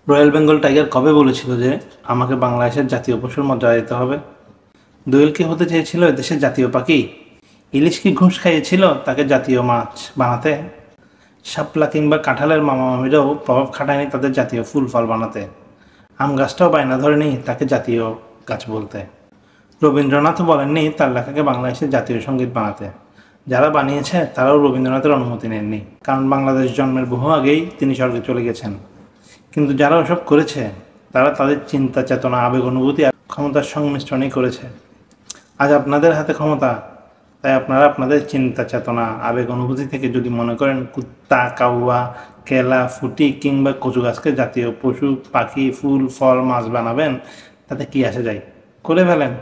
Royal Bengal tiger কবে বলেছিল যে আমাকে বাংলাদেশের জাতীয় পশুর মর্যাদা দিতে হবে? দোয়েল কি হতে চেয়েছিল দেশের জাতীয় পাখি? ইলিশ কি ঘুষ খাইয়েছিল তাকে জাতীয় মাছ বানাতে? শাপলা কিংবা কাঁঠালের মামা মামিরাও প্রভাব খাটায়নি তাদের জাতীয় ফুল ফল বানাতে। আম গাছটাও বায়না ধরেনি তাকে জাতীয় গাছ বলতে। রবীন্দ্রনাথও বলেননি তার লেখাকে বাংলাদেশের জাতীয় সঙ্গীত বানাতে। যারা বানিয়েছে তারাও রবীন্দ্রনাথের অনুমতি নেননি, কারণ বাংলাদেশ জন্মের বহু আগেই তিনি স্বর্গে চলে গেছেন। কিন্তু যারা ওসব করেছে তারা তাদের চিন্তা, চেতনা, আবেগ, অনুভূতি আর ক্ষমতার সংমিশ্রণই করেছে। আজ আপনাদের হাতে ক্ষমতা, তাই আপনারা আপনাদের চিন্তা, চেতনা, আবেগ, অনুভূতি থেকে যদি মনে করেন কুত্তা, কাউয়া, কেলা, ফুটি কিংবা কচু গাছকে জাতীয় পশু, পাখি, ফুল, ফল, মাছ বানাবেন, তাতে কি আসে যায়? করে ফেলেন।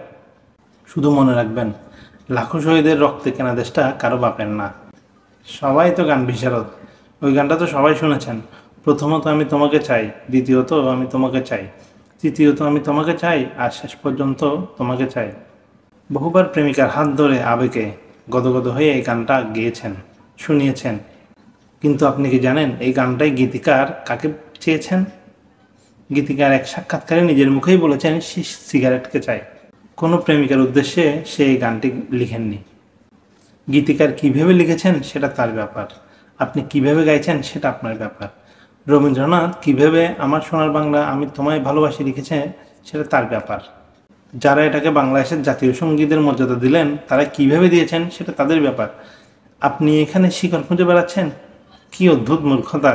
শুধু মনে রাখবেন, লাখো শহীদের রক্তে কেনা দেশটা কারো বাপের না। সবাই তো গান বিশারদ, ওই গানটা তো সবাই শুনেছেন। প্রথমত আমি তোমাকে চাই, দ্বিতীয়ত আমি তোমাকে চাই, তৃতীয়ত আমি তোমাকে চাই, আর শেষ পর্যন্ত তোমাকে চাই। বহুবার প্রেমিকার হাত ধরে আবেগে গদগদ হয়ে এই গানটা গেয়েছেন, শুনিয়েছেন। কিন্তু আপনি কি জানেন এই গানটাই গীতিকার কাকে চেয়েছেন? গীতিকার এক সাক্ষাৎকারে নিজের মুখেই বলেছেন সে সিগারেটকে চায়। কোনো প্রেমিকার উদ্দেশ্যে সে এই গানটি লিখেননি। গীতিকার কীভাবে লিখেছেন সেটা তার ব্যাপার, আপনি কিভাবে গাইছেন সেটা আপনার ব্যাপার। রবীন্দ্রনাথ কিভাবে আমার সোনার বাংলা আমি তোমায় ভালোবাসি লিখেছে সেটা তার ব্যাপার। যারা এটাকে বাংলাদেশের জাতীয় সঙ্গীতের মর্যাদা দিলেন তারা কিভাবে দিয়েছেন সেটা তাদের ব্যাপার। আপনি এখানে শিকড় খুঁজে বেড়াচ্ছেন, কি অদ্ভুত মূর্খতা!